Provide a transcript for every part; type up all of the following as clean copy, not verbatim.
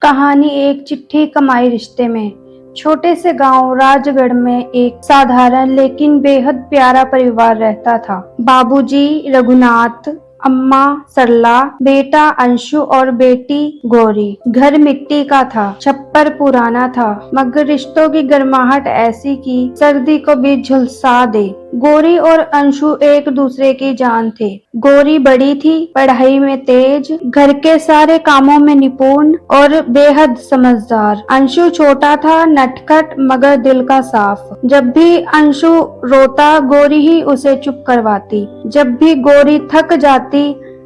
कहानी एक चिट्ठी कमाई रिश्ते में। छोटे से गांव राजगढ़ में एक साधारण लेकिन बेहद प्यारा परिवार रहता था। बाबूजी रघुनाथ, अम्मा सरला, बेटा अंशु और बेटी गौरी। घर मिट्टी का था, छप्पर पुराना था, मगर रिश्तों की गर्माहट ऐसी कि सर्दी को भी झुलसा दे। गौरी और अंशु एक दूसरे की जान थे। गौरी बड़ी थी, पढ़ाई में तेज, घर के सारे कामों में निपुण और बेहद समझदार। अंशु छोटा था, नटखट मगर दिल का साफ। जब भी अंशु रोता, गौरी ही उसे चुप करवाती। जब भी गौरी थक जाती,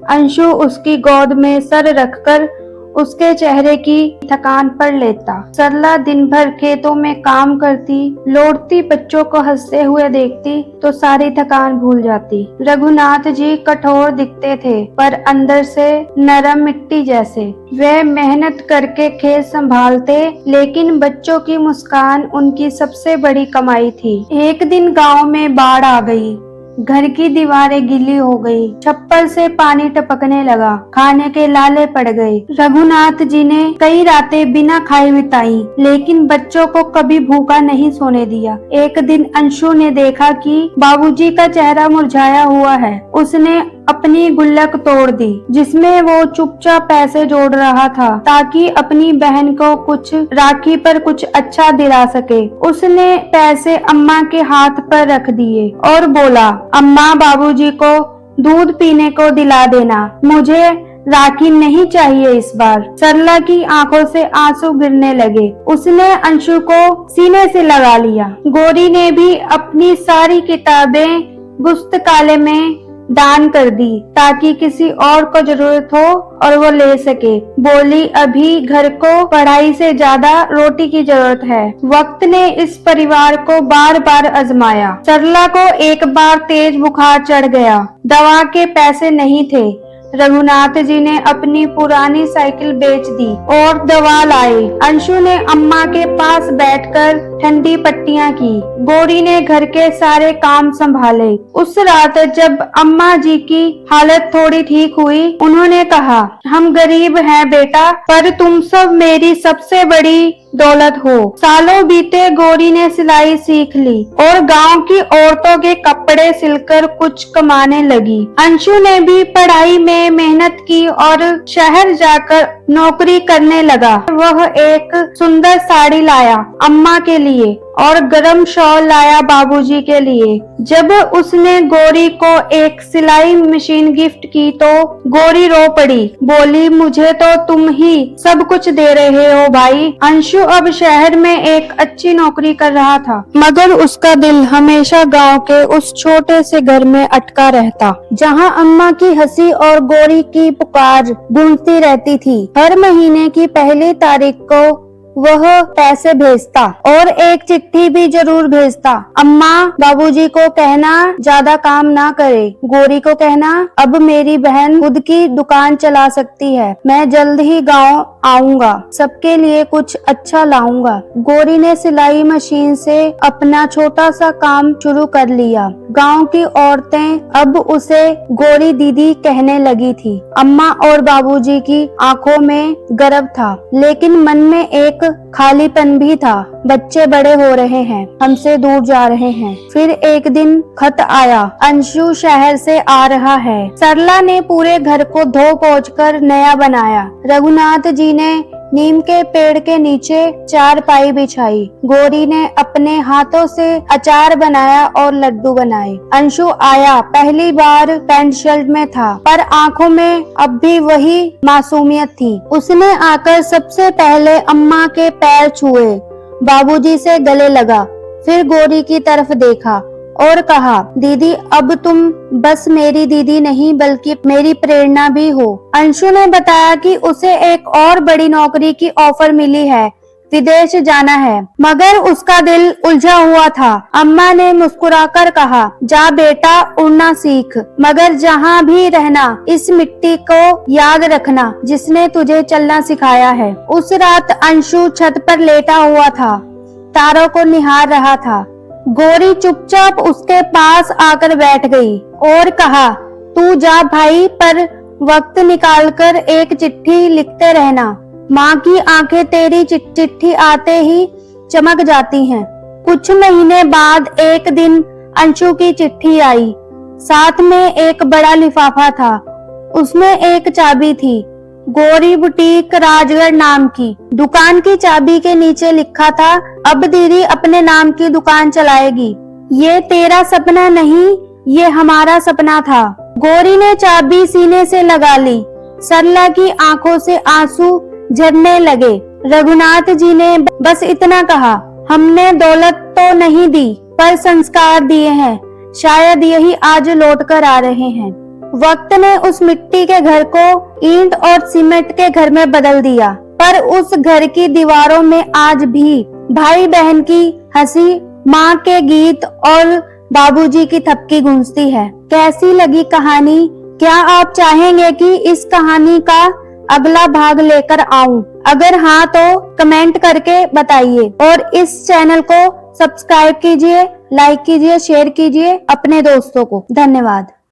अंशु उसकी गोद में सर रखकर उसके चेहरे की थकान पढ़ लेता। सरला दिन भर खेतों में काम करती, लौटती बच्चों को हंसते हुए देखती तो सारी थकान भूल जाती। रघुनाथ जी कठोर दिखते थे, पर अंदर से नरम मिट्टी जैसे। वे मेहनत करके खेत संभालते, लेकिन बच्चों की मुस्कान उनकी सबसे बड़ी कमाई थी। एक दिन गांव में बाढ़ आ गई। घर की दीवारें गीली हो गई, छप्पर से पानी टपकने लगा, खाने के लाले पड़ गए। रघुनाथ जी ने कई रातें बिना खाए बिताई, लेकिन बच्चों को कभी भूखा नहीं सोने दिया। एक दिन अंशु ने देखा कि बाबूजी का चेहरा मुरझाया हुआ है। उसने अपनी गुल्लक तोड़ दी, जिसमें वो चुपचाप पैसे जोड़ रहा था ताकि अपनी बहन को कुछ राखी पर कुछ अच्छा दिला सके। उसने पैसे अम्मा के हाथ पर रख दिए और बोला, अम्मा बाबूजी को दूध पीने को दिला देना, मुझे राखी नहीं चाहिए इस बार। सरला की आंखों से आंसू गिरने लगे। उसने अंशु को सीने से लगा लिया। गौरी ने भी अपनी सारी किताबें पुस्तकालय में दान कर दी ताकि किसी और को जरूरत हो और वो ले सके। बोली, अभी घर को पढ़ाई से ज्यादा रोटी की जरूरत है। वक्त ने इस परिवार को बार बार आजमाया। सरला को एक बार तेज बुखार चढ़ गया, दवा के पैसे नहीं थे। रघुनाथ जी ने अपनी पुरानी साइकिल बेच दी और दवा लाए। अंशु ने अम्मा के पास बैठकर ठंडी पट्टियां की। गौरी ने घर के सारे काम संभाले। उस रात जब अम्मा जी की हालत थोड़ी ठीक हुई, उन्होंने कहा, हम गरीब हैं बेटा, पर तुम सब मेरी सबसे बड़ी दौलत हो। सालों बीते, गौरी ने सिलाई सीख ली और गांव की औरतों के कपड़े सिलकर कुछ कमाने लगी। अंशु ने भी पढ़ाई में मेहनत की और शहर जाकर नौकरी करने लगा। वह एक सुंदर साड़ी लाया अम्मा के लिए और गरम शॉल लाया बाबूजी के लिए। जब उसने गौरी को एक सिलाई मशीन गिफ्ट की तो गौरी रो पड़ी। बोली, मुझे तो तुम ही सब कुछ दे रहे हो भाई। अंशु अब शहर में एक अच्छी नौकरी कर रहा था, मगर उसका दिल हमेशा गांव के उस छोटे से घर में अटका रहता, जहां अम्मा की हंसी और गौरी की पुकार गूंजती रहती थी। हर महीने की पहली तारीख को वह पैसे भेजता और एक चिट्ठी भी जरूर भेजता। अम्मा बाबूजी को कहना ज्यादा काम ना करे। गौरी को कहना, अब मेरी बहन खुद की दुकान चला सकती है। मैं जल्द ही गांव आऊंगा, सबके लिए कुछ अच्छा लाऊंगा। गौरी ने सिलाई मशीन से अपना छोटा सा काम शुरू कर लिया। गांव की औरतें अब उसे गौरी दीदी कहने लगी थी। अम्मा और बाबूजी की आंखों में गर्व था, लेकिन मन में एक खालीपन भी था। बच्चे बड़े हो रहे हैं, हमसे दूर जा रहे हैं। फिर एक दिन खत आया, अंशु शहर से आ रहा है। सरला ने पूरे घर को धो पोंछ कर नया बनाया। रघुनाथ जी ने नीम के पेड़ के नीचे चारपाई बिछाई। गौरी ने अपने हाथों से अचार बनाया और लड्डू बनाए। अंशु आया, पहली बार पैंट शर्ट में था, पर आंखों में अब भी वही मासूमियत थी। उसने आकर सबसे पहले अम्मा के पैर छुए, बाबूजी से गले लगा, फिर गौरी की तरफ देखा और कहा, दीदी अब तुम बस मेरी दीदी नहीं बल्कि मेरी प्रेरणा भी हो। अंशु ने बताया कि उसे एक और बड़ी नौकरी की ऑफर मिली है, विदेश जाना है, मगर उसका दिल उलझा हुआ था। अम्मा ने मुस्कुराकर कहा, जा बेटा, उड़ना सीख, मगर जहाँ भी रहना इस मिट्टी को याद रखना जिसने तुझे चलना सिखाया है। उस रात अंशु छत पर लेटा हुआ था, तारों को निहार रहा था। गौरी चुपचाप उसके पास आकर बैठ गई और कहा, तू जा भाई, पर वक्त निकालकर एक चिट्ठी लिखते रहना। माँ की आंखें तेरी चिट्ठी आते ही चमक जाती हैं। कुछ महीने बाद एक दिन अंशु की चिट्ठी आई। साथ में एक बड़ा लिफाफा था। उसमें एक चाबी थी, गौरी बुटीक राजगढ़ नाम की। दुकान की चाबी के नीचे लिखा था, अब दीदी अपने नाम की दुकान चलाएगी। ये तेरा सपना नहीं, ये हमारा सपना था। गौरी ने चाबी सीने से लगा ली। सरला की आंखों से आंसू झरने लगे। रघुनाथ जी ने बस इतना कहा, हमने दौलत तो नहीं दी पर संस्कार दिए हैं, शायद यही आज लौट कर आ रहे हैं। वक्त ने उस मिट्टी के घर को ईंट और सीमेंट के घर में बदल दिया, पर उस घर की दीवारों में आज भी भाई बहन की हंसी, माँ के गीत और बाबूजी की थपकी गूंजती है। कैसी लगी कहानी? क्या आप चाहेंगे कि इस कहानी का अगला भाग लेकर आऊं? अगर हाँ तो कमेंट करके बताइए और इस चैनल को सब्सक्राइब कीजिए, लाइक कीजिए, शेयर कीजिए अपने दोस्तों को। धन्यवाद।